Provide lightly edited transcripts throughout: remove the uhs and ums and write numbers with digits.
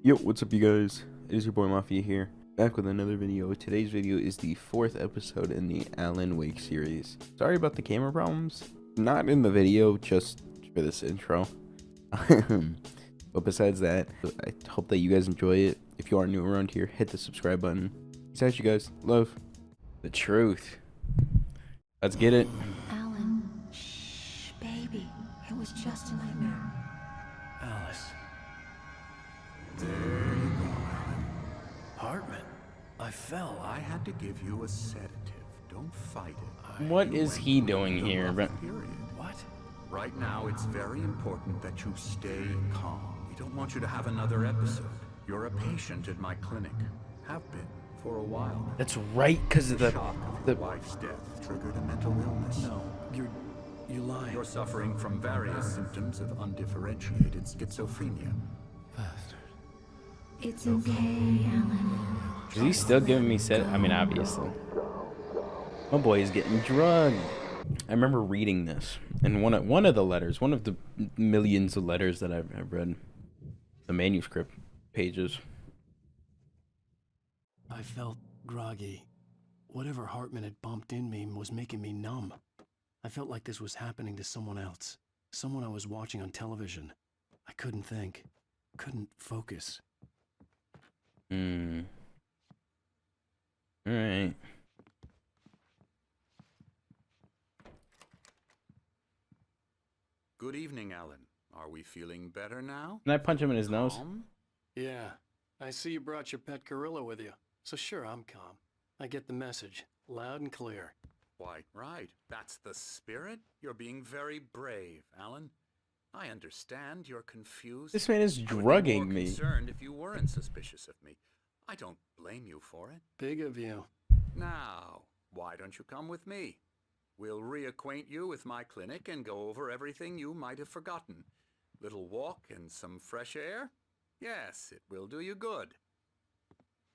Yo, what's up you guys? It is your boy Mafia here, back with another video. Today's video is the 4th episode in the Alan Wake series. Sorry about the camera problems. Not in the video, just for this intro. But besides that, I hope that you guys enjoy it. If you are new around here, hit the subscribe button. Besides you guys, love. The truth. Let's get it. Alan, shh, baby. It was just a nightmare. Alice. There you go, Alan. Hartman, I fell. I had to give you a sedative. Don't fight it. What is he doing here? Period. What? Right now, it's very important that you stay calm. We don't want you to have another episode. You're a patient at my clinic. Have been for a while now. That's right, because of The shock of your wife's death triggered a mental illness. No, you're lying. You're suffering from various symptoms of undifferentiated schizophrenia. It's okay, Alan. Is he still giving me I mean, obviously. My boy is getting drugged. I remember reading this in one of the letters, one of the millions of letters that I've read, the manuscript pages. I felt groggy. Whatever Hartman had bumped in me was making me numb. I felt like this was happening to someone else. Someone I was watching on television. I couldn't think. Couldn't focus. Alright. Good evening, Alan. Are we feeling better now? Can I punch him in his nose? Calm? Yeah, I see you brought your pet gorilla with you. So sure, I'm calm. I get the message, loud and clear. Quite right. That's the spirit. You're being very brave, Alan. I understand you're confused. This man is I would be drugging more me. concerned if you weren't suspicious of me. I don't blame you for it. Big of you. Now, why don't you come with me? We'll reacquaint you with my clinic and go over everything you might have forgotten. Little walk and some fresh air? Yes, it will do you good.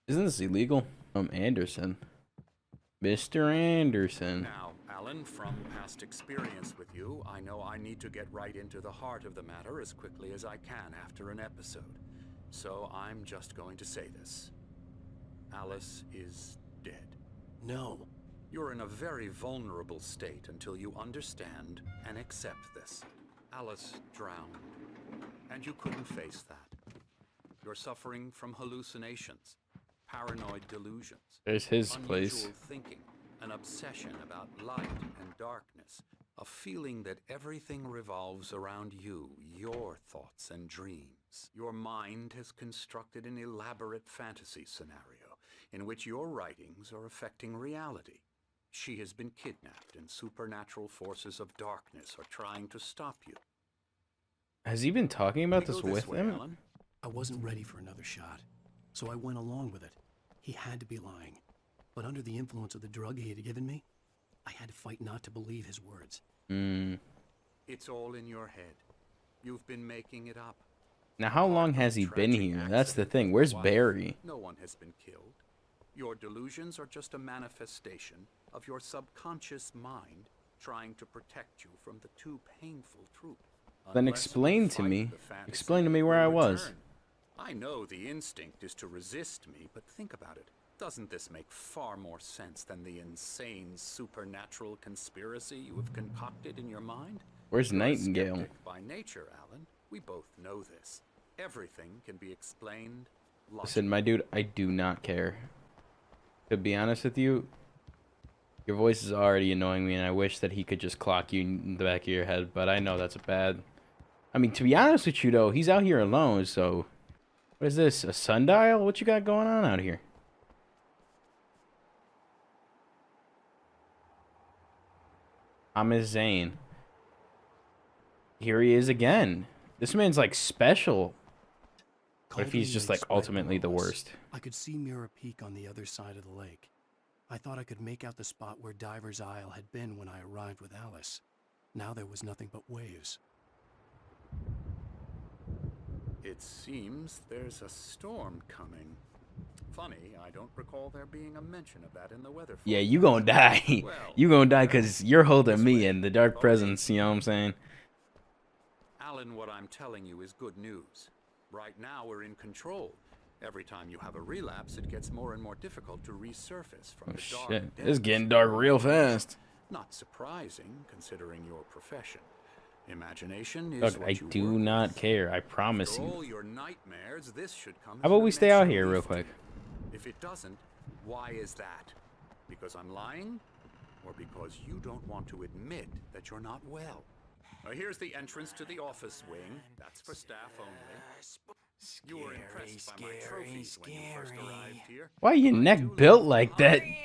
Isn't this illegal? Anderson. Mr. Anderson. Now, Alan, from past experience with you, I know I need to get right into the heart of the matter as quickly as I can after an episode. So I'm just going to say this. Alice is dead. No. You're in a very vulnerable state until you understand and accept this. Alice drowned, and you couldn't face that. You're suffering from hallucinations, paranoid delusions. There's his unusual place. thinking, an obsession about light and darkness, a feeling that everything revolves around you, your thoughts and dreams. Your mind has constructed an elaborate fantasy scenario in which your writings are affecting reality. She has been kidnapped and supernatural forces of darkness are trying to stop you. Has he been talking about We this go with way, him? Alan. I wasn't ready for another shot, so I went along with it. He had to be lying. But under the influence of the drug he had given me, I had to fight not to believe his words. It's all in your head. You've been making it up. Now, how long has he been Tragic here? That's the accident thing. with Where's your wife. Barry? No one has been killed. Your delusions are just a manifestation of your subconscious mind trying to protect you from the too painful truth. Then Unless explain you to fight me. the fantasy, Explain to me it where I will was. return. I know the instinct is to resist me, but think about it. Doesn't this make far more sense than the insane supernatural conspiracy you have concocted in your mind? Where's You're a Nightingale? skeptic by nature, Alan. We both know this. Everything can be explained Listen, my dude, I do not care. To be honest with you, your voice is already annoying me, and I wish that he could just clock you in the back of your head, but I know that's bad. I mean, to be honest with you, though, he's out here alone, so... What is this, a sundial? What you got going on out here? Thomas Zane. Here he is again. This man's, like, special. What if he's just, like, ultimately the worst? I could see Mirror Peak on the other side of the lake. I thought I could make out the spot where Diver's Isle had been when I arrived with Alice. Now there was nothing but waves. It seems there's a storm coming. Funny, I don't recall there being a mention of that in the weather forecast. Yeah, you gonna die. Well, You gonna die because you're holding this me way. in the dark Okay. presence, you know what I'm saying? Alan, what I'm telling you is good news. Right now, we're in control. Every time you have a relapse, it gets more and more difficult to resurface from the dark Shit, it's depths getting of dark your real imagination. fast. Not surprising, considering your profession. Imagination is Look, what I you do work not with. care. I promise After you. all your nightmares, this should come How as about an we stay out immense here real relief to quick? you. If it doesn't, why is that? Because I'm lying? Or because you don't want to admit that you're not well? Now here's the entrance to the office wing. That's for staff only. You were impressed by my trophies when you first arrived here. Why are your I neck do built love like that? the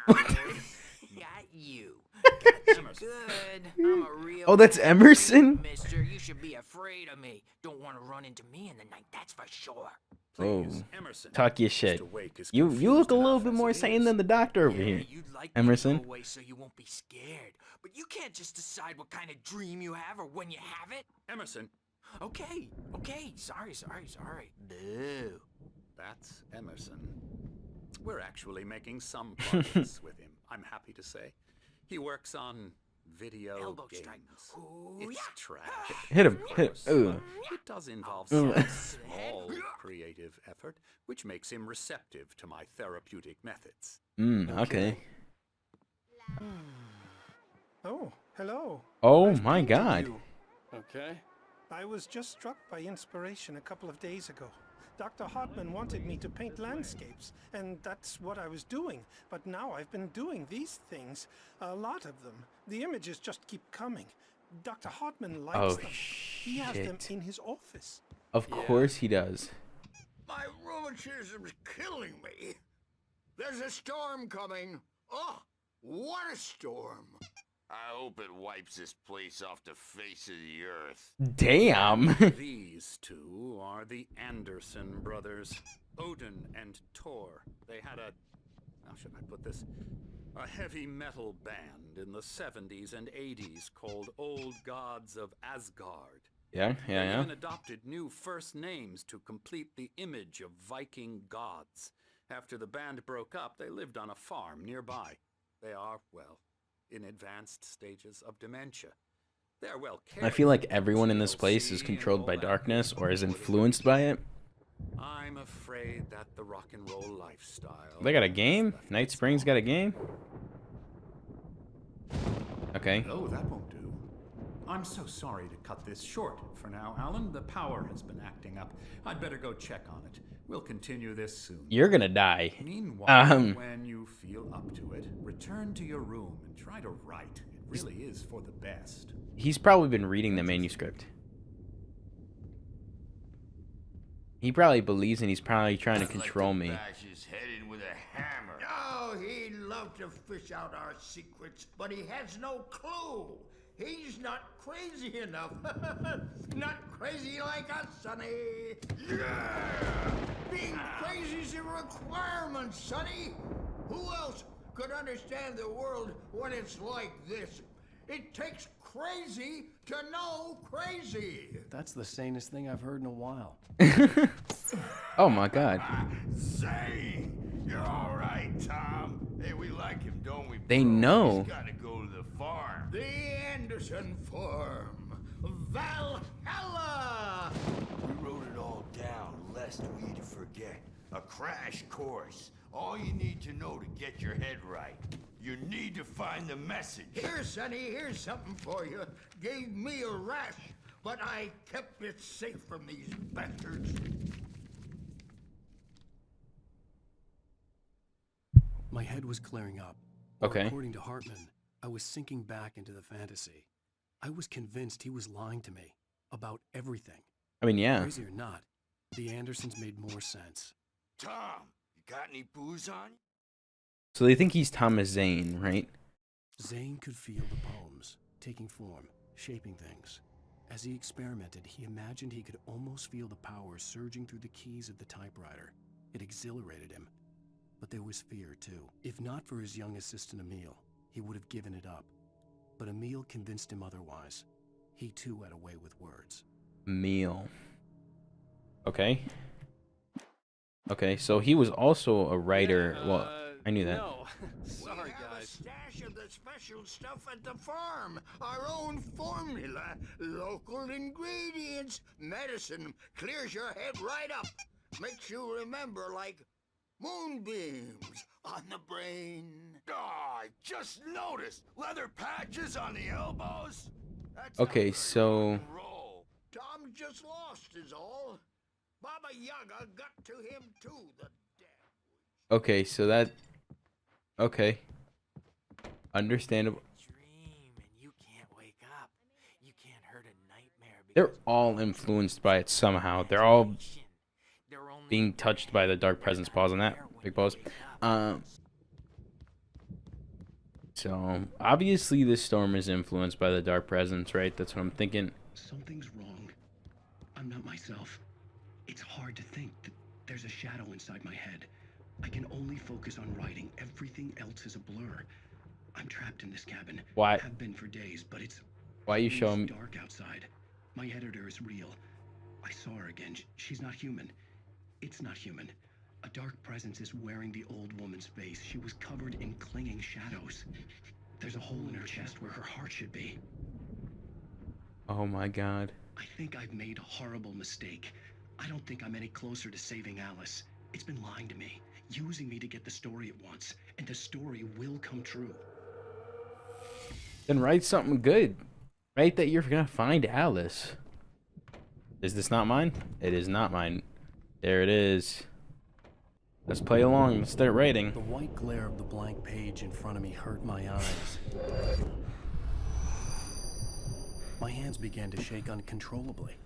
great outdoors. Got you. Got you Emerson. good. I'm a real Oh, that's bad Emerson? freak, mister. You should be afraid of me. Don't want to run into me in the night, that's for sure. Please, Oh, Emerson. talk your shit. Mr. Wake is You look confused a little enough bit as more it sane is. than the doctor over Yeah, here. you'd like Emerson. me to go away so you won't be scared. But you can't just decide what kind of dream you have or when you have it. Emerson. Okay. Sorry. Boo. That's Emerson. We're actually making some progress with him, I'm happy to say. He works on video Elbow games. strike. Ooh, It's yeah. trash. Hit him. of Hit. course, Ugh. but it does involve Ugh. some small creative effort, which makes him receptive to my therapeutic methods. Okay. Oh, hello. Oh Nice my being to God. you. Okay. I was just struck by inspiration a couple of days ago. Dr. Hartman wanted me to paint landscapes, and that's what I was doing. But now I've been doing these things, a lot of them. The images just keep coming. Dr. Hartman likes Oh, them. He has them shit. in his office. Of course he does. My rheumatism's killing me. There's a storm coming. Oh, what a storm. I hope it wipes this place off the face of the earth. Damn. These two are the Anderson brothers, Odin and Thor. They had how should I put this? A heavy metal band in the 70s and 80s called Old Gods of Asgard. Yeah. They even adopted new first names to complete the image of Viking gods. After the band broke up, they lived on a farm nearby. They are, well, in advanced stages of dementia. They're well cared I feel like for, everyone in this place is TLC controlled and by all that darkness good or is stuff. influenced by it. I'm afraid that the rock and roll lifestyle. They got a has game? left Night its Springs got a mark. game? Okay. Oh, that won't do. I'm so sorry to cut this short for now, Alan. The power has been acting up. I'd better go check on it. We'll continue this soon. You're gonna die. Meanwhile, when you feel up to it, return to your room and try to write. It really is for the best. He's probably been reading the manuscript. He probably believes and he's probably trying to control me. Bash his head in with a hammer. Oh, he'd love to fish out our secrets, but he has no clue. He's not crazy enough. Not crazy like us, Sonny. Yeah! Being crazy's a requirement, Sonny. Who else could understand the world when it's like this? It takes crazy to know crazy. That's the sanest thing I've heard in a while. Oh my God. Say, you're all right, Tom. Hey, we like him, don't we? They bro? know. He's gotta go to the farm. The Anderson farm. Valhalla! We wrote it all down, lest we forget. A crash course. All you need to know to get your head right. You need to find the message. Here, Sonny, here's something for you. Gave me a rash, but I kept it safe from these bastards. My head was clearing up. Or Okay. According to Hartman, I was sinking back into the fantasy. I was convinced he was lying to me about everything. I mean, yeah. Crazy or not, the Andersons made more sense. Tom, you got any booze on? So they think he's Thomas Zane, right? Zane could feel the poems, taking form, shaping things. As he experimented, he imagined he could almost feel the power surging through the keys of the typewriter. It exhilarated him. But there was fear, too. If not for his young assistant Emil, he would have given it up. But Emil convinced him otherwise. He too had a way with words. Meal. Okay. Okay, so he was also a writer. Well, I knew that. No. Sorry, guys. stash of the special stuff at the farm. Our own formula, local ingredients. Medicine clears your head right up. Makes you remember like moonbeams on the brain. I just noticed leather patches on the elbows. That's Okay, not very so- rock and roll. Tom just lost is all. Baba Yaga got to him too, the damn. Okay, so that. Okay. Understandable. Dream and you can't wake up. You can't hurt a nightmare. They're all influenced by it somehow. They're all being touched by the dark presence. Pause on that. Big pause. So obviously this storm is influenced by the dark presence, right? That's what I'm thinking. Something's wrong. I'm not myself. It's hard to think that there's a shadow inside my head. I can only focus on writing. Everything else is a blur. I'm trapped in this cabin. Why? Have been for days, but it's Why you show me? dark outside. My editor is real. I saw her again. She's not human. It's not human. A dark presence is wearing the old woman's face. She was covered in clinging shadows. There's a hole in her chest where her heart should be. Oh my god. I think I've made a horrible mistake. I don't think I'm any closer to saving Alice. It's been lying to me, using me to get the story it wants, and the story will come true. Then write something good. Write that you're gonna find Alice. Is this not mine? It is not mine. There it is. Let's play along. Let's start writing. The white glare of the blank page in front of me hurt my eyes. My hands began to shake uncontrollably.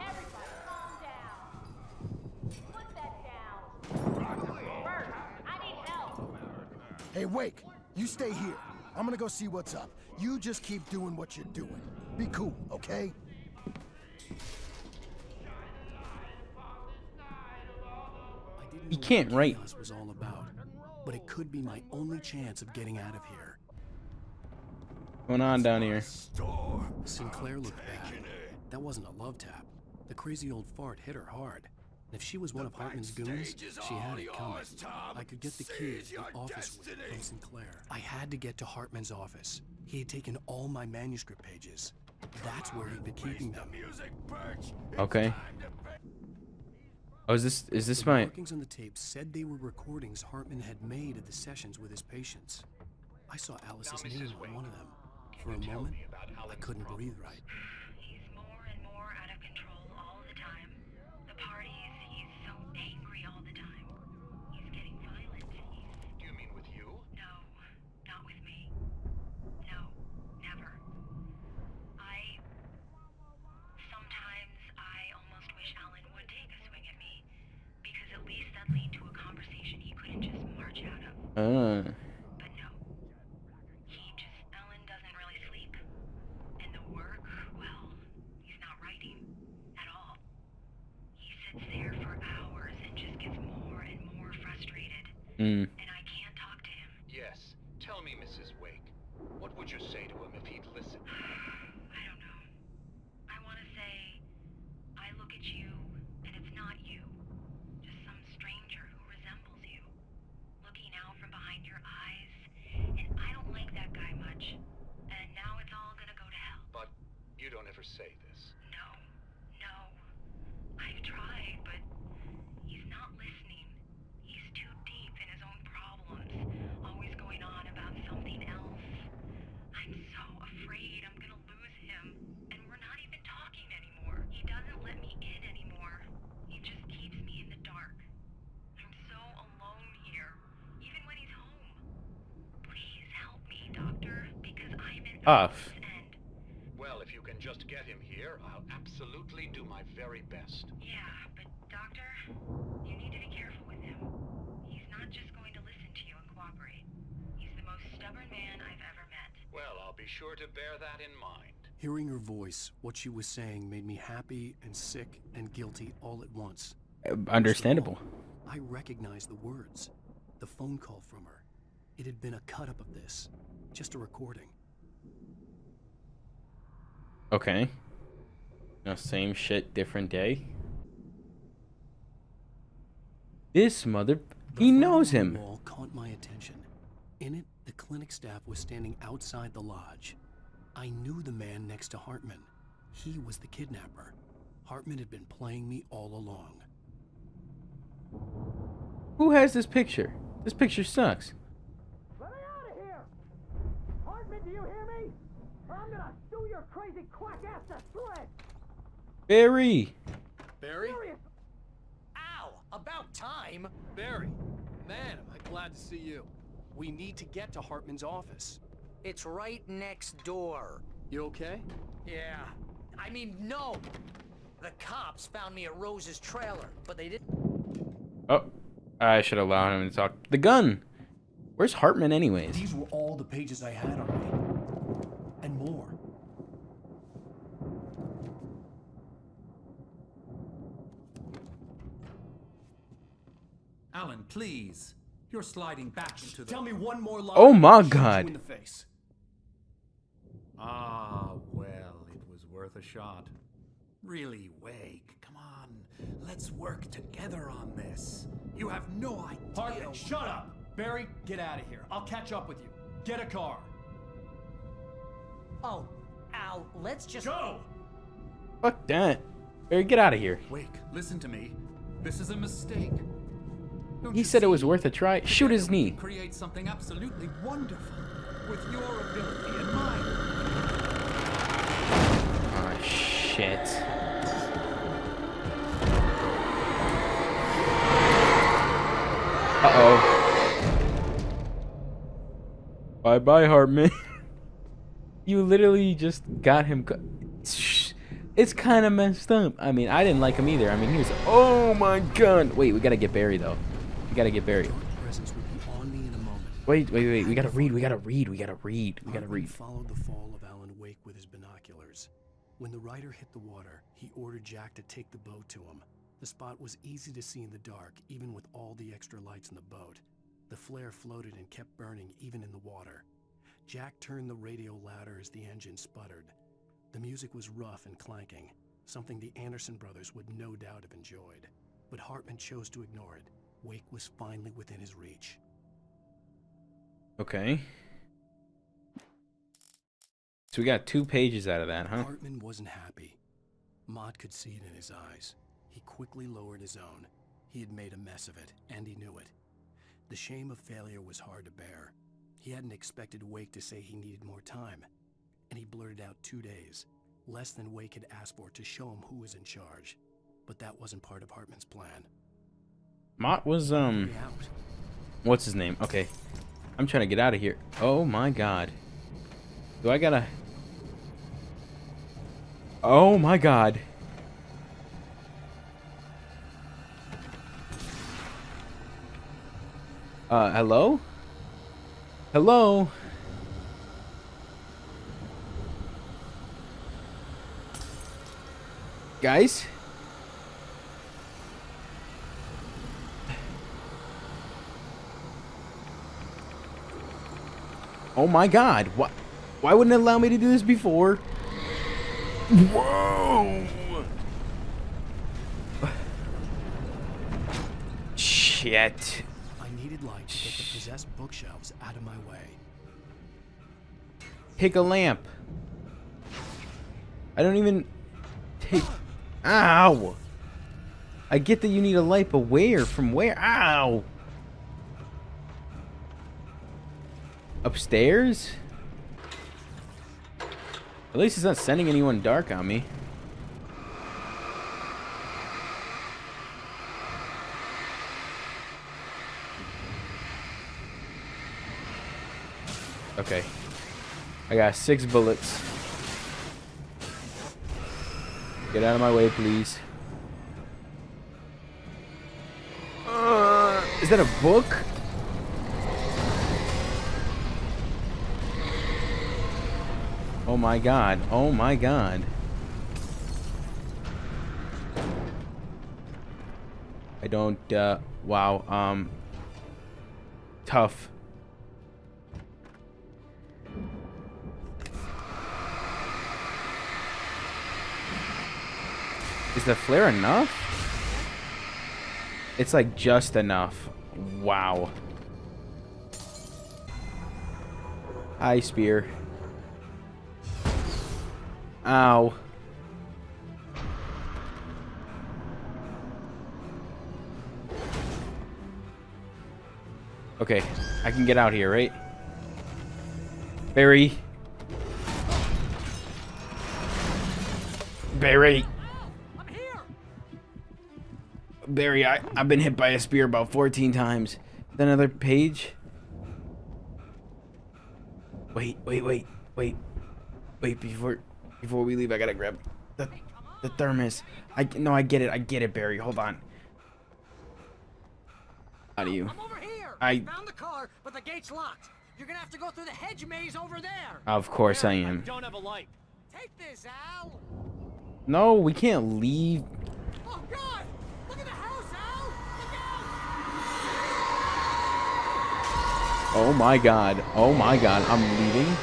Everybody calm down. Put that down. Bert, I need help. Hey, Wake, you stay here. I'm gonna go see what's up. You just keep doing what you're doing. Be cool, okay? You can't write. Chaos was all about, but it could be my only chance of getting out of here. What's going on down here? Sinclair looked bad. That wasn't a love tap. The crazy old fart hit her hard. And if she was one of Hartman's goons, she had it coming. I could get the key to the office from Sinclair. I had to get to Hartman's office. He had taken all my manuscript pages. That's where he'd been keeping them. Okay. Oh, is this The my? markings on the tape said they were recordings Hartman had made at the sessions with his patients. I saw Alice's name on one of them. For a moment, I couldn't breathe right. He's more and more out of control all the time. The parties, he's so angry all the time. He's getting violent. Do you mean with you? No, not with me. No, never. Sometimes I almost wish Alan would take a swing at me, because at least that'd lead to a conversation he couldn't just march out of. But no. Alan doesn't really sleep. And the work, well, he's not writing at all. He sits there for hours and just gets more and more frustrated. And I can't talk to him. Yes. Tell me, Mrs. Wake. What would you say to him if he'd listen? I don't know. I want to say, I look at you, and it's not you. Just some stranger who resembles you. Looking out from behind your eyes. And I don't like that guy much. And now it's all gonna go to hell. But you don't ever say this. No. I've tried, but he's not listening. He's too deep in his own problems. Always going on about something else. I'm so afraid I'm gonna lose him. And we're not even talking anymore. He doesn't let me in anymore. He just keeps me in the dark. I'm so alone here, even when he's home. Please help me, Doctor, because I'm at my Off. wit's end. Well, if you can just get him here, I'll absolutely do my very best. Yeah, but Doctor, you need to be careful with him. He's not just going to listen to you and cooperate. He's the most stubborn man I've ever met. Well, I'll be sure to bear that in mind. Hearing her voice, what she was saying made me happy and sick and guilty all at once. Understandable. I recognized the words. The phone call from her. It had been a cut-up of this. Just a recording. Okay. Now, same shit, different day. This mother... He knows photo on him. the wall caught my attention. In it, the clinic staff was standing outside the lodge. I knew the man next to Hartman. He was the kidnapper. Hartman had been playing me all along. Who has this picture? This picture sucks. Let me out of here! Hartman, do you hear me? Or I'm gonna sew your crazy quack ass to shreds! Barry. Barry? Serious. Ow! About time! Barry, man, am I glad to see you. We need to get to Hartman's office. It's right next door. You okay? Yeah. I mean, no. The cops found me at Rose's trailer, but they didn't. Oh, I should allow him to talk. The gun. Where's Hartman anyways? These were all the pages I had on me. And more. Alan, please. You're sliding back into the... Tell me one more lie. Oh my I'll shoot God. you in the face. Ah, well, it was worth a shot. Really, Wake, come on. Let's work together on this. You have no idea... Hartman, shut up! Barry, get out of here. I'll catch up with you. Get a car. Oh, Al, let's just... Go! Fuck that. Barry, get out of here. Wake, listen to me. This is a mistake. Don't He you said it was see? worth a try. Shoot his Together we knee. can create something absolutely wonderful. With your ability and mine. Oh, shit. Uh-oh. Bye-bye, Hartman. You literally just got him... It's kind of messed up. I mean, I didn't like him either. I mean, he was... Oh, my God. Wait, we got to get Barry, though. We got to get Barry. Presence would be on me in a moment. Wait. We got to read. Hartman followed the fall of Alan Wake with his binoculars. When the rider hit the water, he ordered Jack to take the boat to him. The spot was easy to see in the dark, even with all the extra lights in the boat. The flare floated and kept burning even in the water. Jack turned the radio louder as the engine sputtered. The music was rough and clanking, something the Anderson brothers would no doubt have enjoyed. But Hartman chose to ignore it. Wake was finally within his reach. Okay. So we got 2 pages out of that, huh? Hartman wasn't happy. Mott could see it in his eyes. He quickly lowered his own. He had made a mess of it, and he knew it. The shame of failure was hard to bear. He hadn't expected Wake to say he needed more time, and he blurted out 2 days, less than Wake had asked for, to show him who was in charge. But that wasn't part of Hartman's plan. Mott was, Get out. what's his name? Okay. I'm trying to get out of here. Oh my God. Do I gotta... Oh my God. Hello? Hello? Guys? Oh my God. Why wouldn't it allow me to do this before? Whoa! Shit. I needed light to get the possessed bookshelves out of my way. Pick a lamp. I don't even take... Ow! I get that you need a light, but where? From where? Ow! Upstairs? At least it's not sending anyone dark on me. Okay. I got 6 bullets. Get out of my way, please. Is that a book? Oh my God. Oh my God. I don't, wow, tough. Is the flare enough? It's like just enough. Wow. Hi, spear. Ow. Okay, I can get out here, right? Barry. Barry. Barry, I've been hit by a spear about 14 times. Another page? Wait, before we leave, I gotta grab the thermos. I get it, Barry. Hold on. How do you? I'm over here. I found the car, but the gate's locked. You're gonna have to go through the hedge maze over there. Of course I am. Don't have a light. Take this, Al. No, we can't leave. Oh God! Look at the house, Al. Look out! Oh my God. Oh my God. I'm leaving.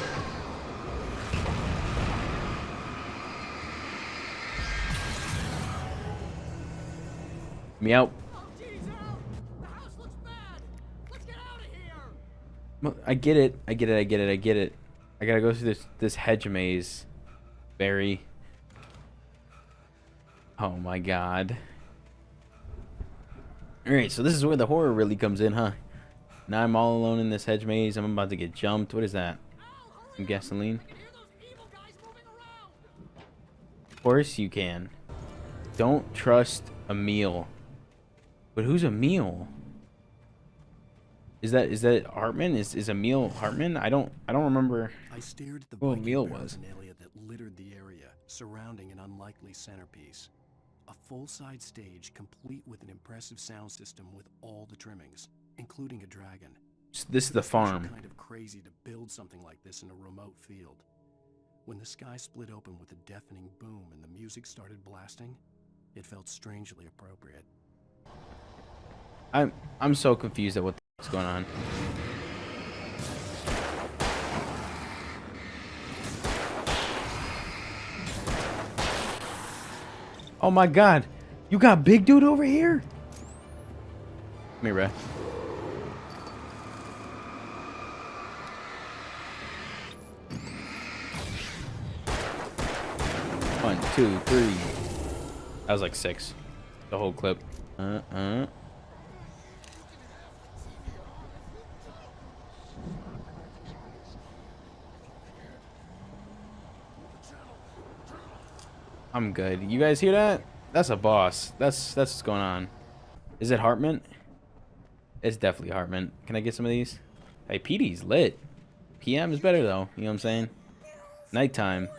Me out. Oh jeez, Al. The house looks bad. Let's get out of here. Well, I get it. I gotta go through this hedge maze. Barry. Oh my God. Alright, so this is where the horror really comes in, huh? Now I'm all alone in this hedge maze. I'm about to get jumped. What is that? Some gasoline? Of course you can. Don't trust Emil. But who's Emil? Is that Hartman? Is Emil Hartman? I don't remember I stared at the who Viking Emil was. paraphernalia that littered the area, surrounding an unlikely centerpiece. A full-size stage complete with an impressive sound system with all the trimmings, including a dragon. This is the It's actually farm. kind of crazy to build something like this in a remote field. When the sky split open with a deafening boom and the music started blasting, it felt strangely appropriate. I'm so confused at what the f***'s going on. Oh my God. You got big dude over here? Come here, bro. One, two, three. That was like 6. The whole clip. I'm good. You guys hear that? That's a boss. That's what's going on. Is it Hartman? It's definitely Hartman. Can I get some of these? Hey, PD's lit. PM is better though. You know what I'm saying? Nighttime.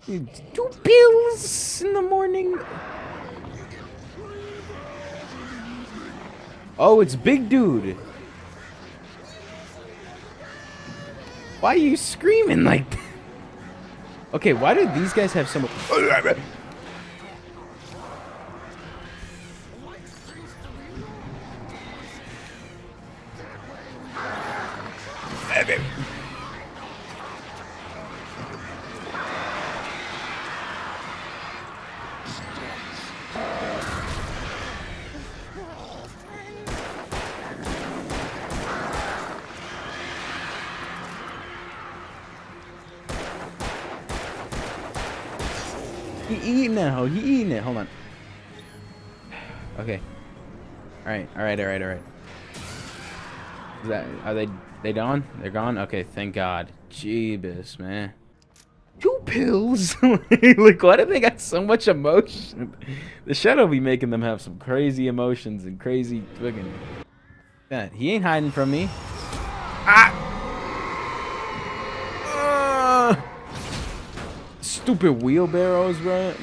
2 pills in the morning. Oh, it's big dude. Why are you screaming like that? Okay, why do these guys have so much? He eating it, ho. He eating it. Hold on. Okay. Alright. Is that, are they gone? They're gone? Okay, thank God. Jeebus, man. 2 pills? Like, why do they got so much emotion? The shadow be making them have some crazy emotions and crazy fucking... Yeah, he ain't hiding from me. Ah! Stupid wheelbarrows, bro.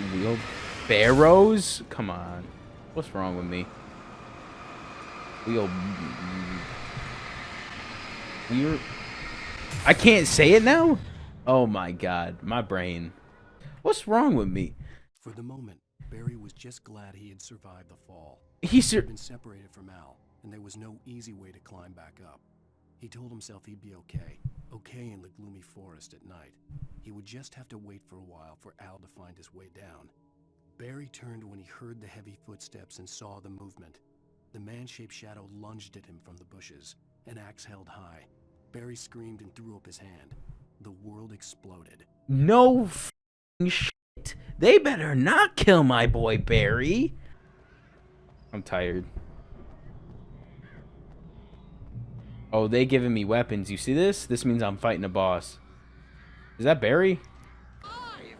Wheelbarrows? Come on. What's wrong with me? I can't say it now? Oh my God. My brain. What's wrong with me? For the moment, Barry was just glad he had survived the fall. He's He'd been separated from Al, and there was no easy way to climb back up. He told himself he'd be okay in the gloomy forest at night. He would just have to wait for a while for Al to find his way down. Barry turned when he heard the heavy footsteps and saw the movement. The man-shaped shadow lunged at him from the bushes, an axe held high. Barry screamed and threw up his hand. The world exploded. No f***ing shit. They better not kill my boy Barry. I'm tired. Oh, they giving me weapons. You see this? This means I'm fighting a boss. Is that Barry?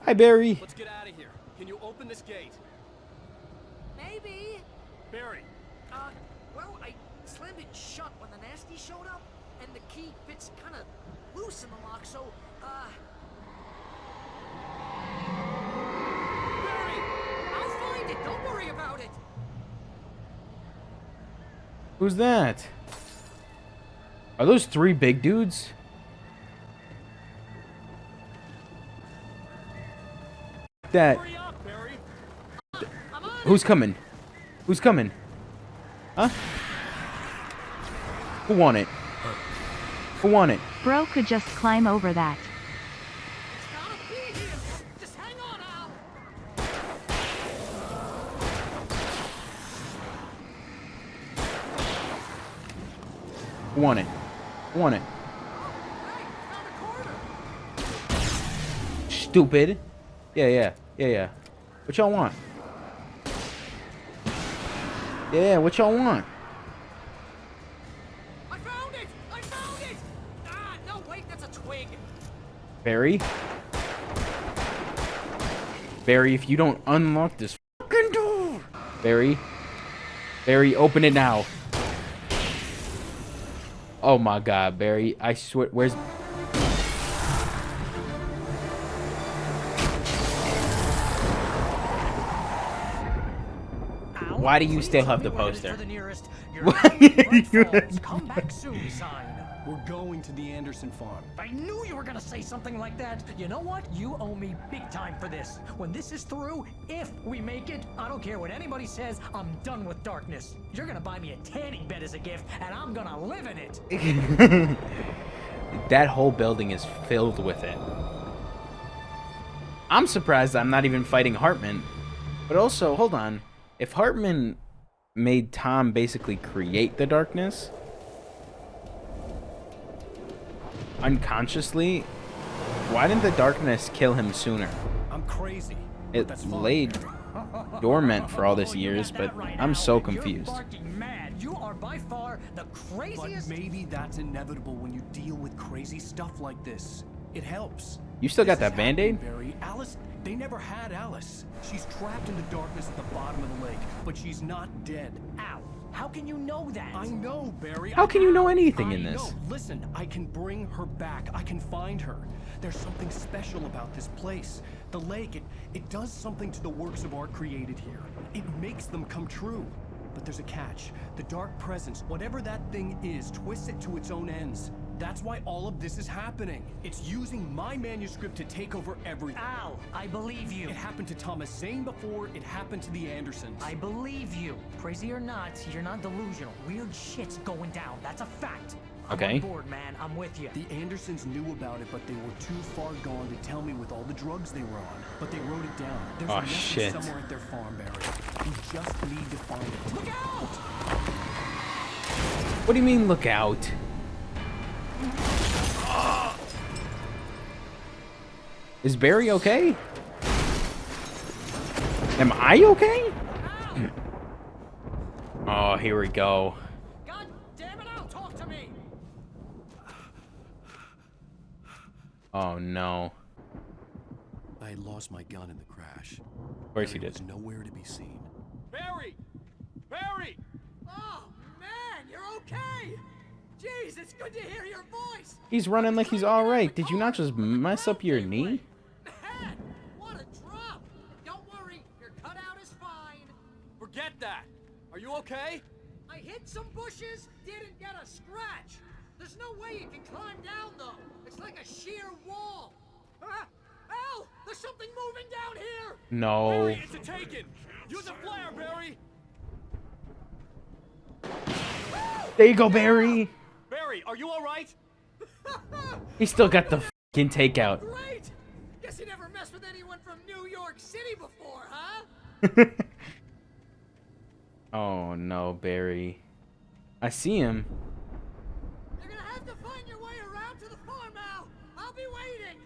Hi, Barry. Let's get out of here. Can you open this gate? Maybe. Barry. Well, I slammed it shut when the nasty showed up, and the key fits kind of loose in the lock, so, Barry! I'll find it. Don't worry about it. Who's that? Are those 3 big dudes? That. Hurry up, Barry! Who's coming? Who's coming? Huh? Who want it? Who want it? Bro could just climb over that. It's gotta be here. Just hang on, Al. Who want it? Who want it? Hey, found a corner. Stupid. Yeah. What y'all want? Yeah, what y'all want? I found it. Ah, no, wait, that's a twig. Barry? Barry, if you don't unlock this fucking door. Barry, open it now. Oh my god, Barry, I swear, where's... Why do you still have the poster? Come back soon sign. We're going to the Anderson farm. I knew you were gonna say something like that. You know what? You owe me big time for this. When this is through, if we make it, I don't care what anybody says, I'm done with darkness. You're gonna buy me a tanning bed as a gift, and I'm gonna live in it. That whole building is filled with it. I'm surprised I'm not even fighting Hartman. But also, hold on. If Hartman made Tom basically create the darkness unconsciously, why didn't the darkness kill him sooner? I'm crazy. It laid dormant for all these years, but I'm so confused. You are by far the craziest. But maybe that's inevitable when you deal with crazy stuff like this. It helps. You still got that Band-Aid? Barry, Alice, they never had Alice. She's trapped in the darkness at the bottom of the lake, but she's not dead. Ow. How can you know that? I know, Barry. How can you know anything in this? I know. Listen, I can bring her back. I can find her. There's something special about this place. The lake, it does something to the works of art created here. It makes them come true. But there's a catch. The dark presence, whatever that thing is, twists it to its own ends. That's why all of this is happening. It's using my manuscript to take over everything. Al, I believe you. It happened to Thomas Zane before, it happened to the Andersons. I believe you. Crazy or not, you're not delusional. Weird shit's going down. That's a fact. Okay. I'm on board, man. I'm with you. The Andersons knew about it, but they were too far gone to tell me with all the drugs they were on. But they wrote it down. There's a message somewhere at their farm, Barry. You just need to find it. Look out! What do you mean, look out? Is Barry okay? Am I okay? Oh, here we go. God damn it, Al, talk to me! Oh no. I had lost my gun in the crash. Of course you Barry did. was nowhere to be seen. Barry! Barry! Oh, man, you're okay! Jeez, it's good to hear your voice! He's running like he's alright. Did you not just mess up your knee? Man, what a drop! Don't worry, your cutout is fine. Forget that! Are you okay? I hit some bushes, didn't get a scratch. There's no way you can climb down, though. It's like a sheer wall. Al, there's something moving down here! No. Barry, it's a taken! Use a flare, Barry! There you go, Barry. Barry, are you alright? He still got the fucking takeout. Great! Guess you never messed with anyone from New York City before, huh? Oh no, Barry. I see him. You're gonna have to find your way around to the farm, Al. I'll be waiting.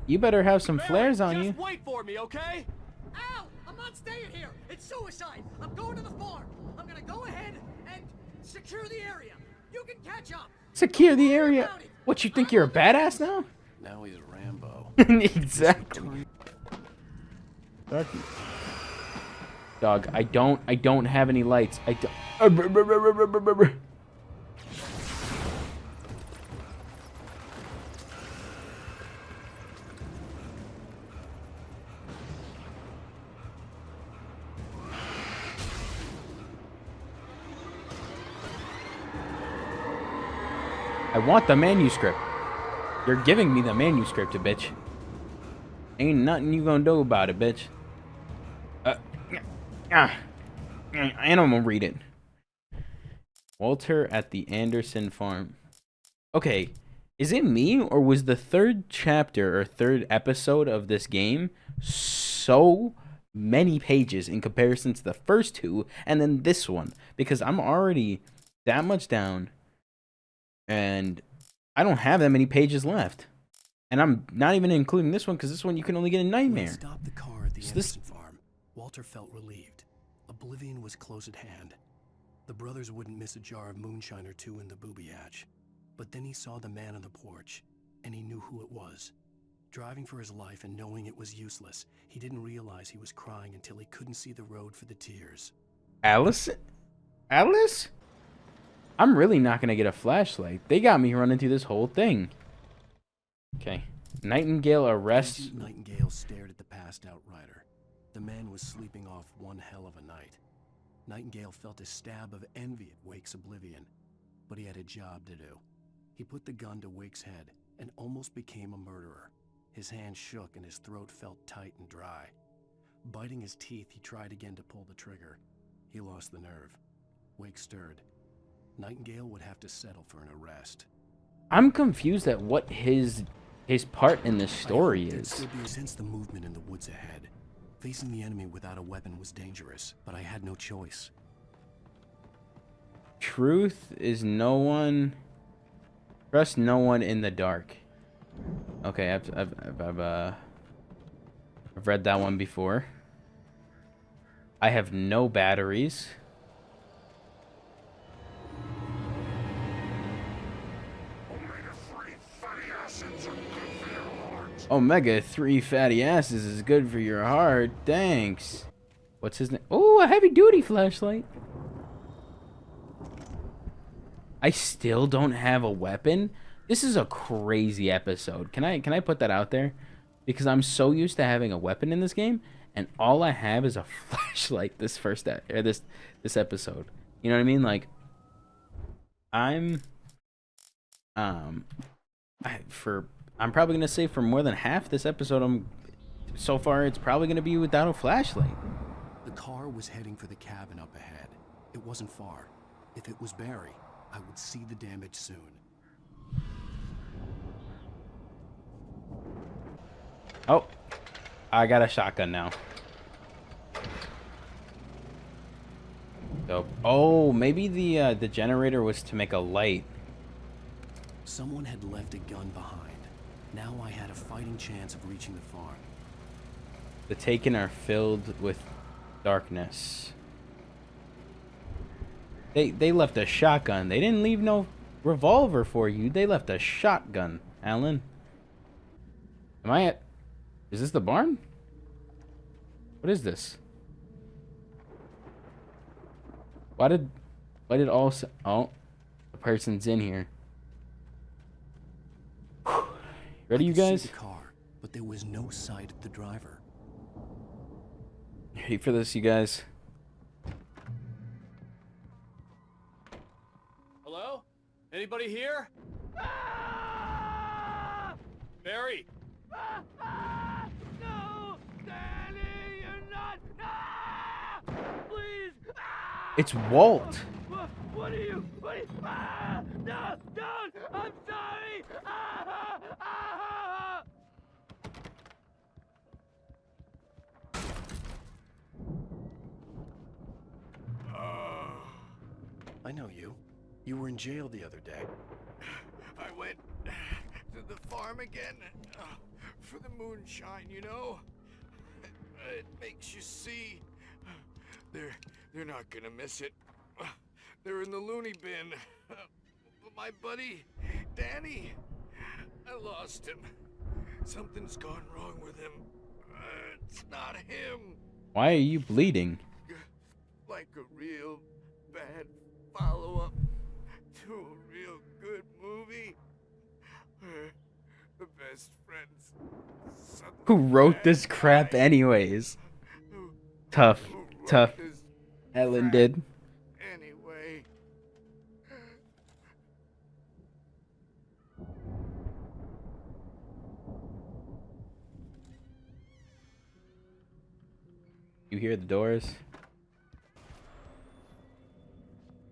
You better have some Barry, flares on you. just wait for me, okay? Al, I'm not staying here. It's suicide. I'm going to the farm. I'm gonna go ahead and secure the area. You can catch up. Secure the area. What, you think you're a badass now? Now he's Rambo. Exactly. Dog, I don't have any lights. I don't. I want the manuscript. You're giving me the manuscript, bitch. Ain't nothing you gonna do about it, bitch. And I'm gonna read it. Walter at the Anderson farm. Okay, is it me or was the third chapter or third episode of this game so many pages in comparison to the first two and then this one? Because I'm already that much down and I don't have that many pages left. And I'm not even including this one because this one you can only get a nightmare. Stop the car at the Anderson farm. Walter felt relieved. Oblivion was close at hand. The brothers wouldn't miss a jar of moonshine or two in the booby hatch. But then he saw the man on the porch, and he knew who it was. Driving for his life and knowing it was useless, he didn't realize he was crying until he couldn't see the road for the tears. Alice? Alice? I'm really not gonna get a flashlight. They got me running through this whole thing. Okay. Nightingale arrests... Nightingale stared at the passed-out rider. The man was sleeping off one hell of a night. Nightingale felt a stab of envy at Wake's oblivion, but he had a job to do. He put the gun to Wake's head and almost became a murderer. His hand shook and his throat felt tight and dry. Biting his teeth, he tried again to pull the trigger. He lost the nerve. Wake stirred. Nightingale would have to settle for an arrest. I'm confused at what his part in this story is. I sensed the movement in the woods ahead. Facing the enemy without a weapon was dangerous, but I had no choice. Truth is no one... Trust no one in the dark. Okay, I've read that one before. I have no batteries. Omega-3 fatty acids is good for your heart. Thanks. What's his name? Oh, a heavy-duty flashlight. I still don't have a weapon. This is a crazy episode. Can I put that out there? Because I'm so used to having a weapon in this game, and all I have is a flashlight. This episode. You know what I mean? Like, I'm probably gonna say for more than half this episode, so far it's probably gonna be without a flashlight. The car was heading for the cabin up ahead. It wasn't far. If it was Barry, I would see the damage soon. Oh, I got a shotgun now. So, oh, maybe the generator was to make a light. Someone had left a gun behind. Now I had a fighting chance of reaching the farm. The Taken are filled with darkness. They left a shotgun. They didn't leave no revolver for you. They left a shotgun, Alan. Am I at... Is this the barn? What is this? Why did all... Oh, the person's in here. Ready, you guys? The car, but there was no sight of the driver. Ready for this, you guys? Hello? Anybody here? Barry! No! Danny, you're not... Please! It's Walt. What are you... No! Don't! I'm sorry! I know you. You were in jail the other day. I went to the farm again for the moonshine, you know? It makes you see. They're not gonna miss it. They're in the loony bin. But my buddy, Danny, I lost him. Something's gone wrong with him. It's not him. Why are you bleeding? Like a real bad follow-up to a real good movie. Where the best friends. Who wrote this crap anyways? Tough. Ellen did. Anyway. You hear the doors?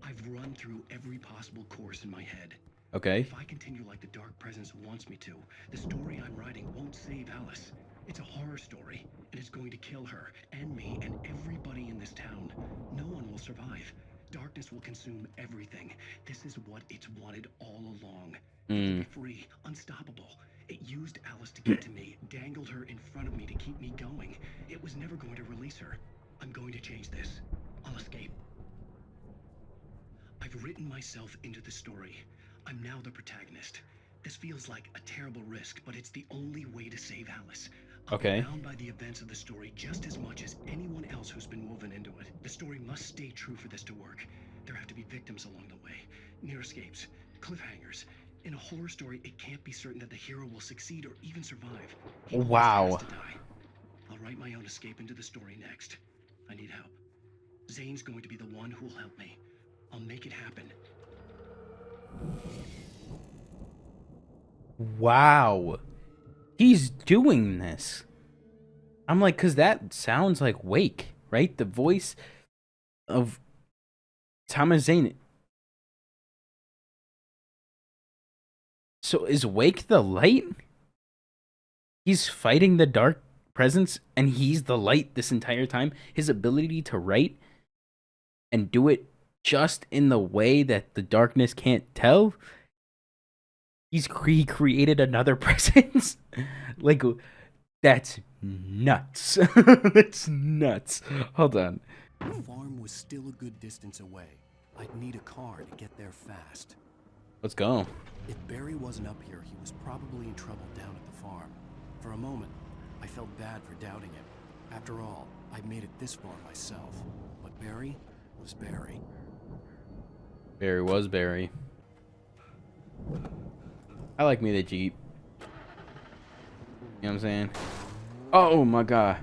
I've run through every possible course in my head. Okay. If I continue like the Dark Presence wants me to, the story I'm writing won't save Alice. It's a horror story, and it's going to kill her, and me, and everybody in this town. No one will survive. Darkness will consume everything. This is what it's wanted all along. It will be free, unstoppable. It used Alice to get to me, dangled her in front of me to keep me going. It was never going to release her. I'm going to change this. I'll escape. I've written myself into the story. I'm now the protagonist. This feels like a terrible risk, but it's the only way to save Alice. Okay. I'm bound by the events of the story just as much as anyone else who's been woven into it. The story must stay true for this to work. There have to be victims along the way, near escapes, cliffhangers. In a horror story, it can't be certain that the hero will succeed or even survive. He always has to die. I'll write my own escape into the story next. I need help. Zane's going to be the one who'll help me. I'll make it happen. Wow. He's doing this. I'm like, cause that sounds like Wake, right? The voice of Thomas Zane. So is Wake the light? He's fighting the dark presence and he's the light this entire time. His ability to write and do it just in the way that the darkness can't tell. He created another presence. Like, that's nuts. That's nuts. Hold on. The farm was still a good distance away. I'd need a car to get there fast. Let's go. If Barry wasn't up here, he was probably in trouble down at the farm. For a moment, I felt bad for doubting him. After all, I'd made it this far myself. But Barry was Barry. Barry was Barry. I like me the Jeep. You know what I'm saying? Oh my god.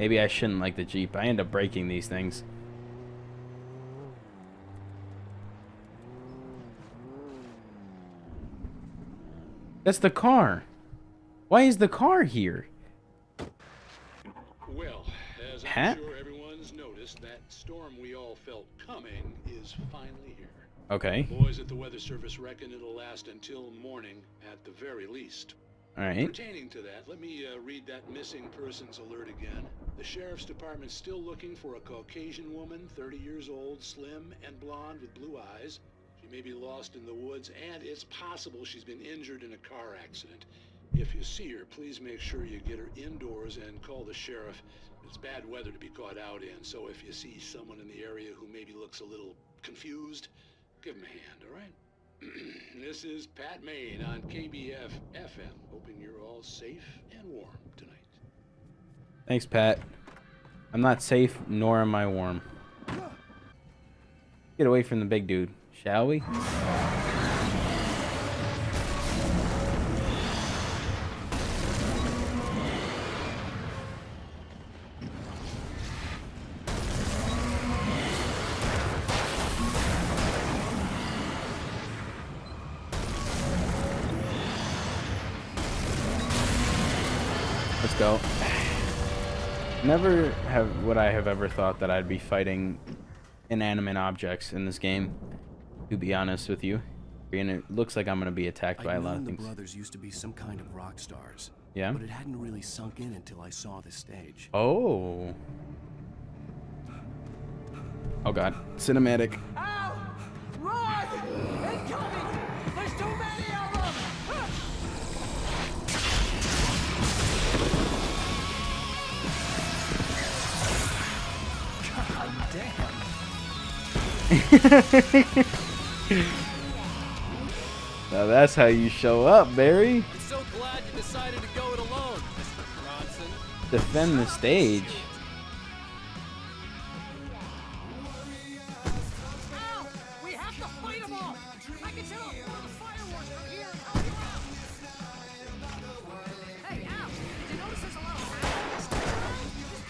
Maybe I shouldn't like the Jeep. I end up breaking these things. That's the car. Why is the car here? Well, as I'm Pat? sure everyone's noticed, that storm we all felt coming is finally here. Okay. Boys at the Weather Service reckon it'll last until morning at the very least. All right. Pertaining to that, let me read that missing persons alert again. The Sheriff's Department's still looking for a Caucasian woman, 30 years old, slim and blonde with blue eyes. She may be lost in the woods, and it's possible she's been injured in a car accident. If you see her, please make sure you get her indoors and call the sheriff. It's bad weather to be caught out in, so if you see someone in the area who maybe looks a little confused, give him a hand, all right? This is Pat Maine on KBF FM, hoping you're all safe and warm tonight. Thanks, Pat. I'm not safe, nor am I warm. Get away from the big dude, shall we? Let's go. Never would I have ever thought that I'd be fighting inanimate objects in this game, to be honest with you. And it looks like I'm going to be attacked by a lot of things. The brothers used to be some kind of rock stars. Yeah? But it hadn't really sunk in until I saw this stage. Oh. Oh god. Cinematic. Ow! Run! Incoming! There's too many of them! God damn. Now that's how you show up, Barry. I'm so glad you decided to go it alone, Mr. Bronson. Defend the stage. Ow! We have to fight them all! I can set off more of the fireworks from here and help you out! Hey, Al! Did you notice there's a lot of rats in this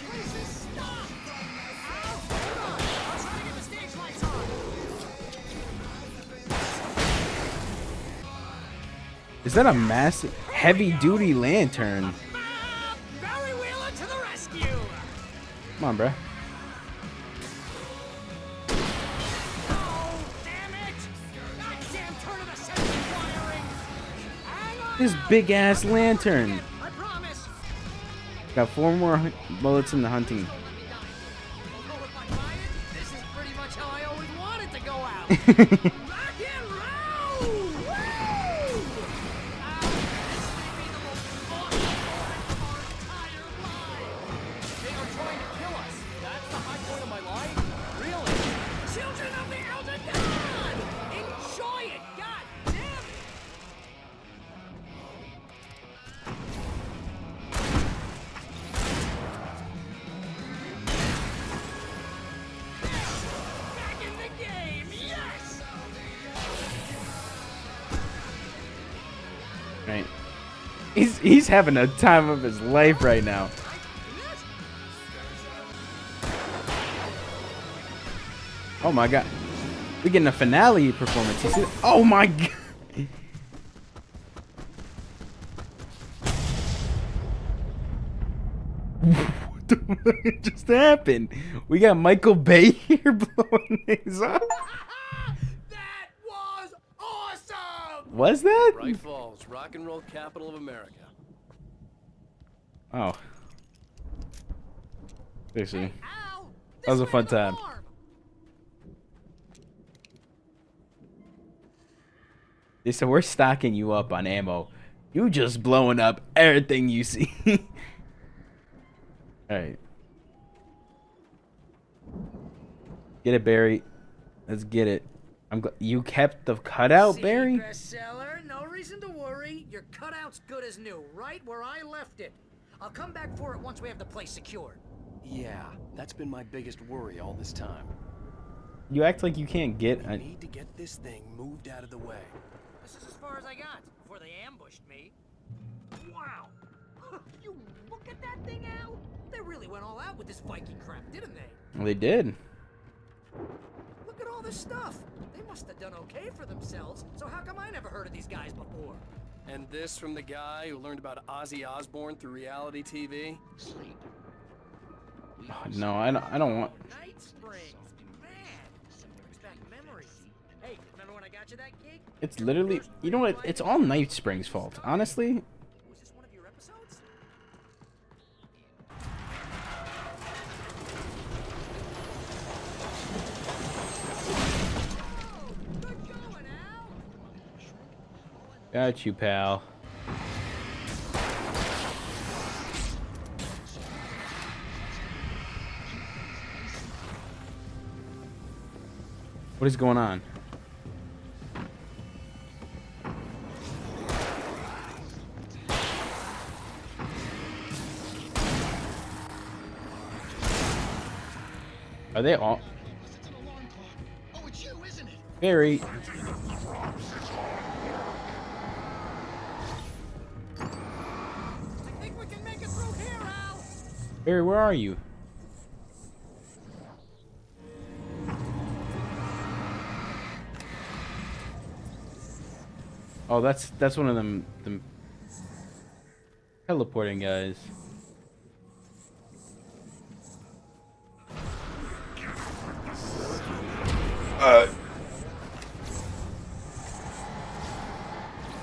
place is stopped! Al! Hold on! I'll try to get the stage lights on! Is that a massive, heavy-duty lantern? Barry Wheeler to the rescue! Come on, bruh. Oh, damn it! Goddamn turn of the century wiring! Hang on! This big-ass lantern. I promise! Got 4 more bullets in the hunting. Although if I buy it, this is pretty much how I always wanted to go out! Rock and roll! Woo! This may be the most awesome part of our entire lives! They are trying to kill us. That's the high point of my life? Really? Children of the Elder God! Enjoy it! God damn it! Back in the game! Yes! Right. He's having a time of his life right now. Oh my god. We're getting a finale performance. You see that? Oh my god. What the fuck just happened? We got Michael Bay here blowing things up. That was awesome! Was that? Bright Falls, rock and roll capital of America. Oh. Seriously. Al, That was a this fun way to the time. farm. They said we're stocking you up on ammo. You just blowing up everything you see. Alright. Get it, Barry. Let's get it. You kept the cutout, See, Barry? bestseller, no reason to worry. Your cutout's good as new, right where I left it. I'll come back for it once we have the place secured. Yeah, that's been my biggest worry all this time. You act like you can't get We a... need to get this thing moved out of the way. This is as far as I got before they ambushed me. Wow! You look at that thing, Al? They really went all out with this Viking crap, didn't they? They did. Look at all this stuff. They must have done okay for themselves. So how come I never heard of these guys before? And this from the guy who learned about Ozzy Osbourne through reality TV? Oh, no, I don't want... Night Springs. Man, brings back memories. Hey, remember when I got you that gig? It's literally... You know what? It's all Night Spring's fault. Honestly. Was this one of your episodes? Oh, good going, Al. Got you, pal. What is going on? Are they all? Oh, it's you, isn't it? Barry. I think we can make it through here, Al. Barry, where are you? Oh, that's one of them teleporting guys.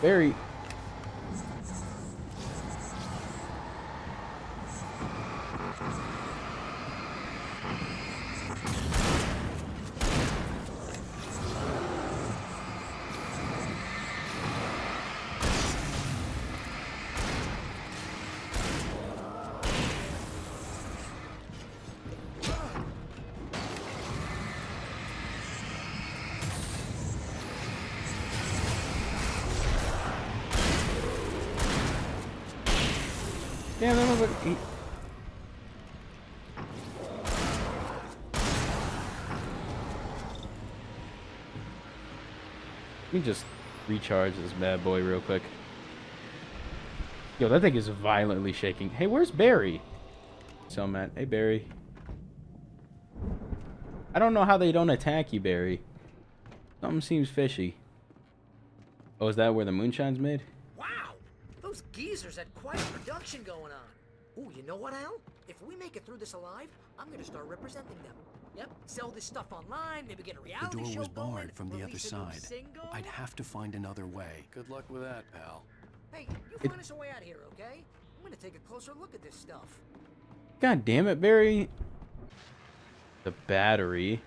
Barry. Damn, that was like... Let me just recharge this bad boy real quick. Yo, that thing is violently shaking. Hey, where's Barry? So mad. Hey, Barry. I don't know how they don't attack you, Barry. Something seems fishy. Oh, is that where the moonshine's made? Wow! Those geezers had quite a production going on. Ooh, you know what, Al? If we make it through this alive, I'm gonna start representing them. Yep, sell this stuff online, maybe get a The reality door show was going, barred from the other release a new side. single. I'd have to find another way. Good luck with that, pal. Hey, you find us a way out of here, okay? I'm gonna take a closer look at this stuff. God damn it, Barry. The battery.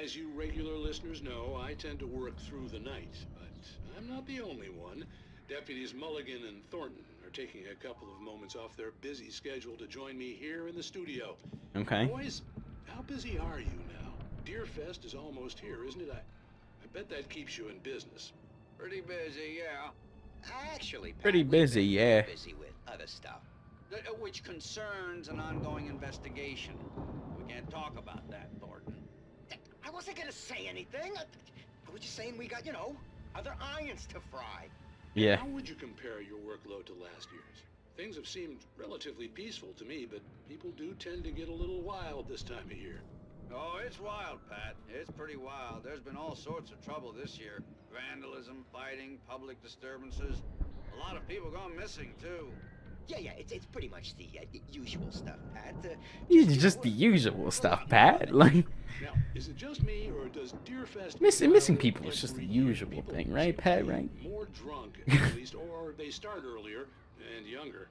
As you regular listeners know, I tend to work through the night, but I'm not the only one. Deputies Mulligan and Thornton are taking a couple of moments off their busy schedule to join me here in the studio. Okay. Boys, how busy are you now? Deerfest is almost here, isn't it? I bet that keeps you in business. Pretty busy, yeah. Actually, Pat, Pretty busy, yeah. Busy with other stuff, which concerns an ongoing investigation. We can't talk about that, Thornton. I wasn't gonna say anything. I was just saying we got, other irons to fry. Yeah. How would you compare your workload to last year's? Things have seemed relatively peaceful to me, but people do tend to get a little wild this time of year. Oh, it's wild, Pat. It's pretty wild. There's been all sorts of trouble this year. Vandalism, fighting, public disturbances. A lot of people gone missing, too. Yeah, it's pretty much the usual stuff, Pat. It's just the usual stuff, Pat. Like, now, is it just me, or does Deerfest... missing people is just the usual thing, right, Pat? Right? More drunk, at least, or they start earlier and younger.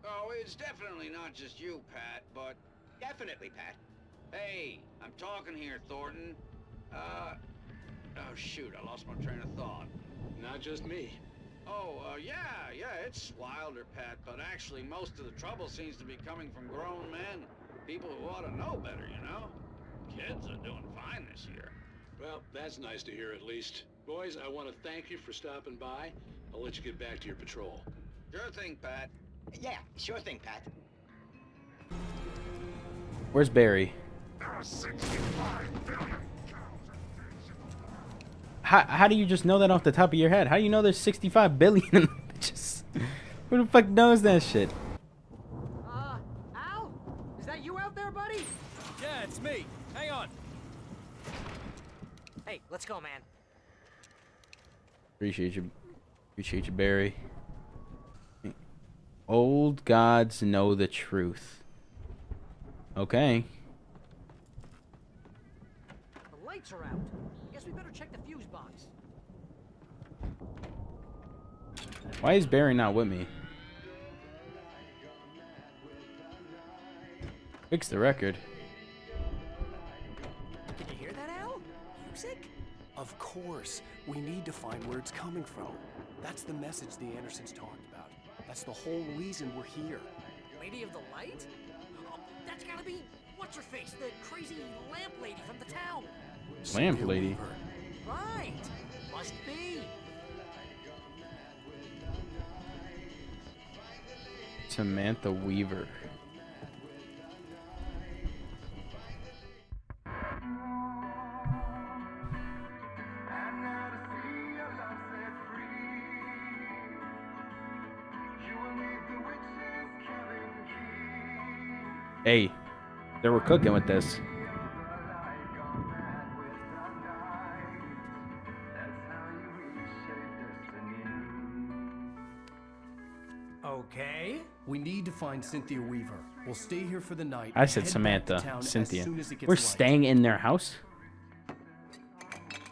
Oh, it's definitely not just you, Pat, but... Definitely, Pat. Hey, I'm talking here, Thornton. Oh, shoot, I lost my train of thought. Not just me. Oh, yeah, it's wilder, Pat, but actually most of the trouble seems to be coming from grown men. People who ought to know better, you know? Kids are doing fine this year. Well, that's nice to hear at least. Boys, I want to thank you for stopping by. I'll let you get back to your patrol. Sure thing, Pat. Yeah, sure thing, Pat. Where's Barry? How do you just know that off the top of your head? How do you know there's 65 billion bitches? Who the fuck knows that shit? Al? Is that you out there, buddy? Yeah, it's me. Hang on. Hey, let's go, man. Appreciate you, Barry. Old gods know the truth. Okay. The lights are out. Guess we better check the fuse box. Why is Barry not with me? Fix the record. Did you hear that, Al? Music? Of course. We need to find where it's coming from. That's the message the Andersons talked about. That's the whole reason we're here. Lady of the Light? Oh, that's gotta be... What's-her-face? The crazy lamp lady from the town. Lamp lady? Right. Must be. Samantha Weaver. Hey, they were cooking with this. Okay. We need to find Cynthia Weaver. We'll stay here for the night. I said head Samantha. back to town Cynthia. as soon as it gets We're light. staying in their house?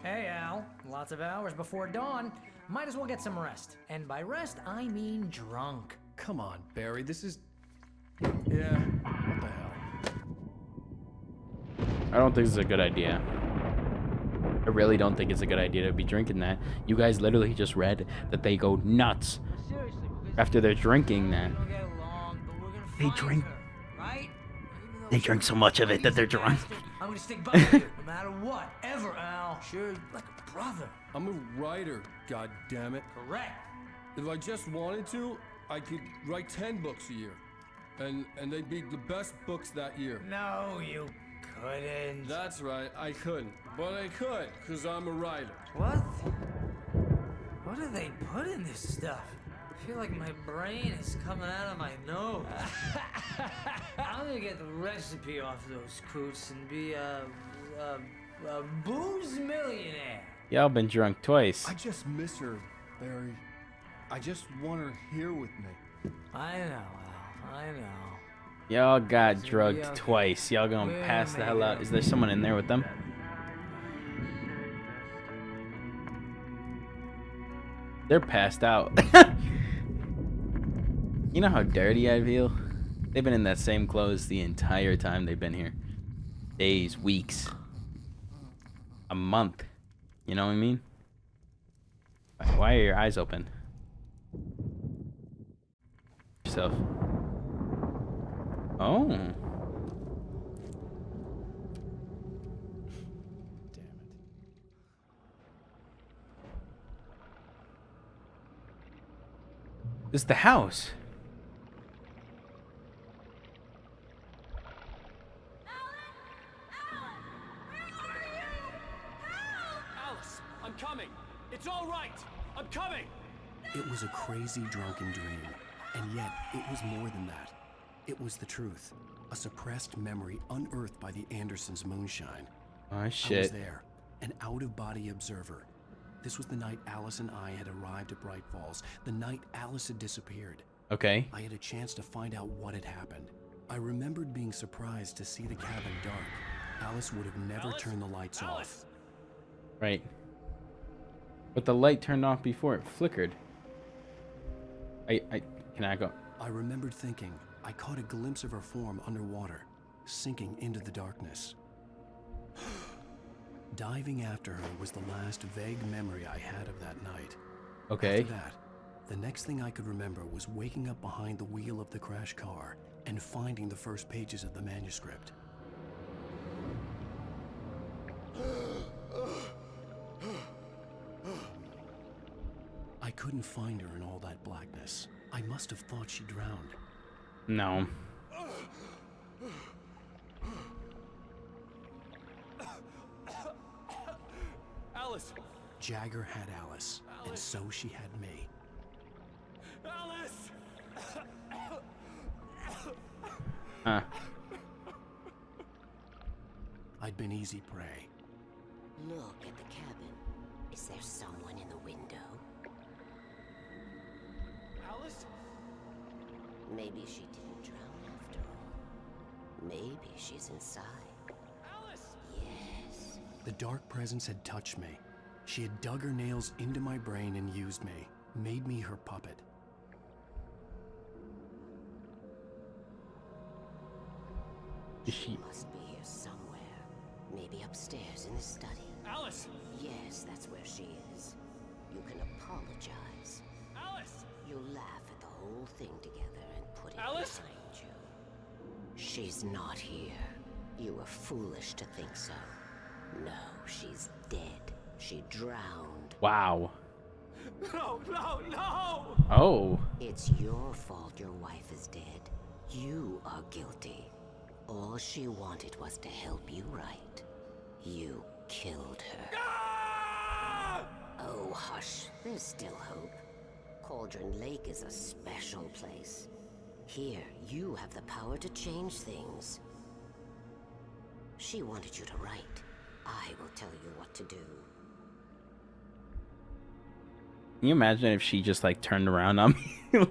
Hey, Al. Lots of hours before dawn. Might as well get some rest. And by rest, I mean drunk. Come on, Barry. This is... Yeah, what the hell? I don't think this is a good idea. I really don't think it's a good idea to be drinking that. You guys literally just read that they go nuts after they're drinking that. They drink. Right? They drink so much of it that they're drunk. I'm gonna stick by you, no matter what, ever, Al. Sure. Like a brother. I'm a writer, god damn it. Correct. If I just wanted to, I could write 10 books a year. And they'd be the best books that year. No, you couldn't. That's right, I couldn't. But I could, because I'm a writer. What? What do they put in this stuff? I feel like my brain is coming out of my nose. I'm gonna get the recipe off those coots and be a booze millionaire. Y'all been drunk twice. I just miss her, Barry. I just want her here with me. I know, Al. I know. Y'all got drugged twice. Y'all gonna We're pass the gonna hell make out. it Is there someone in there with them? They're passed out. You know how dirty I feel? They've been in that same clothes the entire time they've been here. Days, weeks, a month. You know what I mean? Why are your eyes open? Yourself. Oh. Damn it. This is the house. Alice, I'm coming. It's all right. I'm coming. It was a crazy drunken dream, and yet it was more than that. It was the truth, a suppressed memory unearthed by the Andersons' moonshine. Oh I was shit. there, an out-of-body observer. This was the night Alice and I had arrived at Bright Falls, the night Alice had disappeared. Okay. I had a chance to find out what had happened. I remembered being surprised to see the cabin dark. Alice would have never turned the lights off. Right. But the light turned off before it flickered. Can I go? I remembered thinking I caught a glimpse of her form underwater, sinking into the darkness. Diving after her was the last vague memory I had of that night. Okay. After that, the next thing I could remember was waking up behind the wheel of the crash car and finding the first pages of the manuscript. I couldn't find her in all that blackness. I must have thought she drowned. No. Alice. Jagger had Alice, and so she had me. Alice. Huh. I'd been easy prey. Look at the cabin. Is there someone in the window? Alice? Maybe she didn't drown after all. Maybe she's inside. Alice! Yes. The dark presence had touched me. She had dug her nails into my brain and used me, made me her puppet. She must be here somewhere. Maybe upstairs in the study. Alice! Yes, that's where she is. You can apologize. Alice! You'll laugh at the whole thing together and put it Alice? behind you. She's not here. You were foolish to think so. No, she's dead. She drowned. Wow. No, no, no! Oh. It's your fault your wife is dead. You are guilty. All she wanted was to help you right. You killed her. Oh, hush. There's still hope. Cauldron Lake is a special place. Here, you have the power to change things. She wanted you to write. I will tell you what to do. Can you imagine if she just like turned around on me?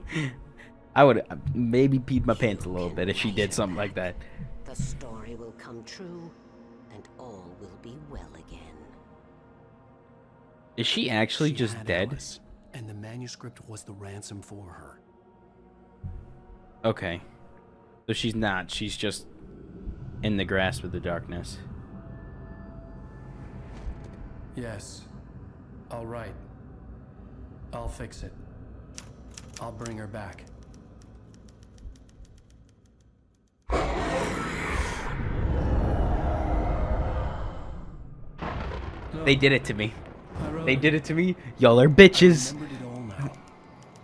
I would maybe peed my pants a little bit if she did something like that. The story will come true, and all will be well again. Is she actually She just had dead? Alice, and the manuscript was the ransom for her. Okay. So she's not. She's just in the grasp of the darkness. Yes. All right. I'll fix it. I'll bring her back. They did it to me. They did it to me. Y'all are bitches. I remembered it all now.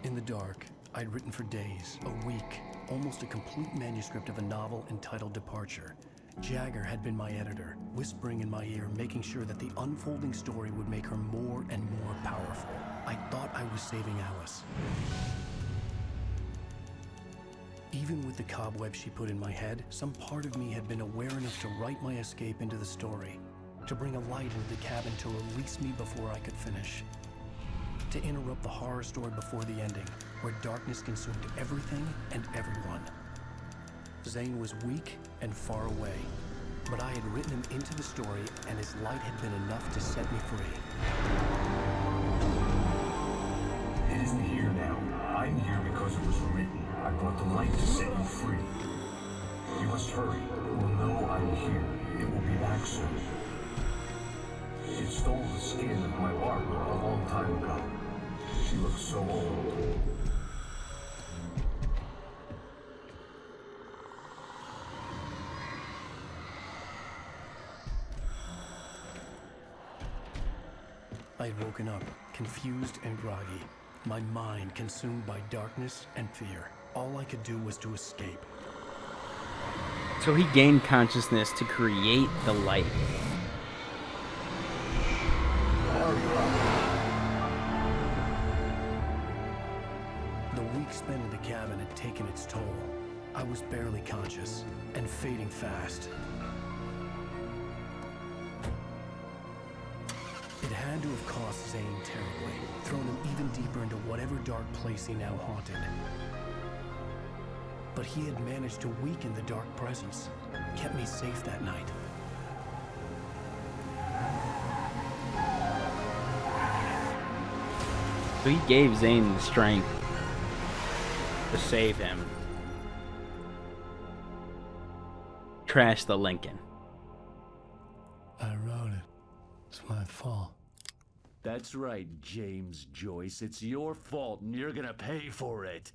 In the dark, I I'd written for days, a week, almost a complete manuscript of a novel entitled Departure. Jagger had been my editor, whispering in my ear, making sure that the unfolding story would make her more and more powerful. I thought I was saving Alice. Even with the cobweb she put in my head, some part of me had been aware enough to write my escape into the story, to bring a light into the cabin to release me before I could finish, to interrupt the horror story before the ending, where darkness consumed everything and everyone. Zane was weak and far away, but I had written him into the story, and his light had been enough to set me free. It isn't here now. I'm here because it was written. I brought the light to set you free. You must hurry. It will know I'm here. It will be back soon. It stole the skin of my Barbara a long time ago. She looks so old. I had woken up, confused and groggy, my mind consumed by darkness and fear. All I could do was to escape. So he gained consciousness to create the light. The week spent in the cabin had taken its toll. I was barely conscious and fading fast. It had to have cost Zane terribly, thrown him even deeper into whatever dark place he now haunted. But he had managed to weaken the dark presence, kept me safe that night. So he gave Zane the strength to save him. Trash the Lincoln. I wrote it. It's my fault. That's right, James Joyce. It's your fault, and you're gonna pay for it.